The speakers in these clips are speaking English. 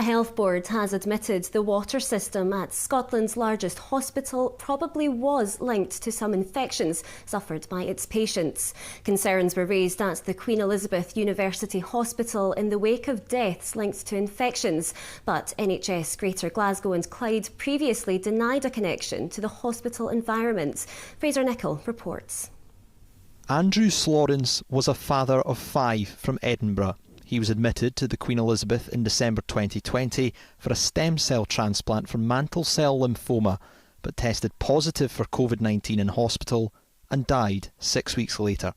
A health board has admitted the water system at Scotland's largest hospital probably was linked to some infections suffered by its patients. Concerns were raised at the Queen Elizabeth University Hospital in the wake of deaths linked to infections, but NHS Greater Glasgow and Clyde previously denied a connection to the hospital environment. Fraser Nicholl reports. Andrew Slorins was a father of 5 from Edinburgh. He was admitted to the Queen Elizabeth in December 2020 for a stem cell transplant for mantle cell lymphoma, but tested positive for COVID-19 in hospital and died 6 weeks later.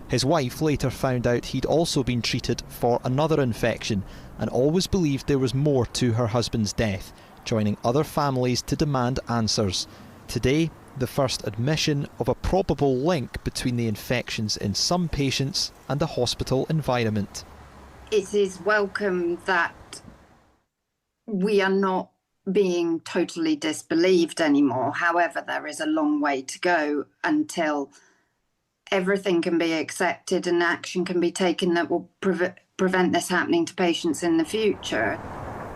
His wife later found out he'd also been treated for another infection and always believed there was more to her husband's death, joining other families to demand answers. Today, the first admission of a probable link between the infections in some patients and the hospital environment. It is welcome that we are not being totally disbelieved anymore. However, there is a long way to go until everything can be accepted and action can be taken that will prevent this happening to patients in the future.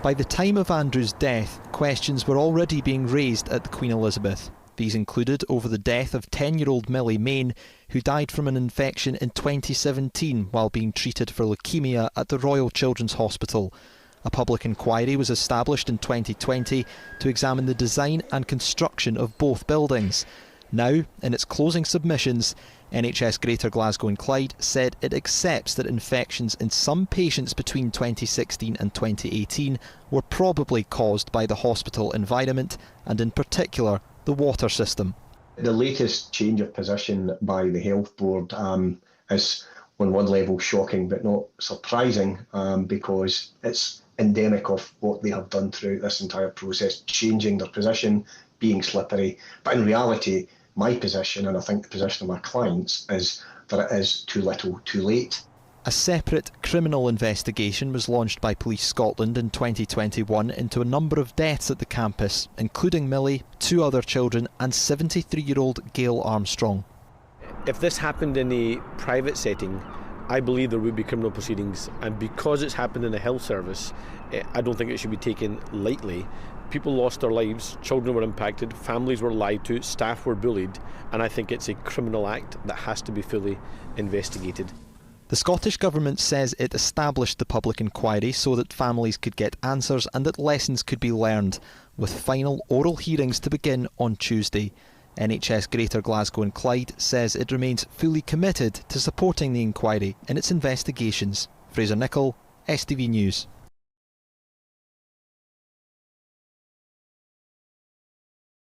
By the time of Andrew's death, questions were already being raised at the Queen Elizabeth. These included over the death of 10-year-old Millie Main, who died from an infection in 2017 while being treated for leukaemia at the Royal Children's Hospital. A public inquiry was established in 2020 to examine the design and construction of both buildings. Now, in its closing submissions, NHS Greater Glasgow and Clyde said it accepts that infections in some patients between 2016 and 2018 were probably caused by the hospital environment and in particular the water system. The latest change of position by the health board is on one level shocking but not surprising because it's endemic of what they have done throughout this entire process, changing their position, being slippery. But in reality, my position, and I think the position of my clients, is that it is too little, too late. A separate criminal investigation was launched by Police Scotland in 2021 into a number of deaths at the campus, including Millie, 2 other children and 73-year-old Gail Armstrong. If this happened in a private setting, I believe there would be criminal proceedings, and because it's happened in a health service, I don't think it should be taken lightly. People lost their lives, children were impacted, families were lied to, staff were bullied, and I think it's a criminal act that has to be fully investigated. The Scottish Government says it established the public inquiry so that families could get answers and that lessons could be learned, with final oral hearings to begin on Tuesday. NHS Greater Glasgow and Clyde says it remains fully committed to supporting the inquiry in its investigations. Fraser Nicholl, STV News.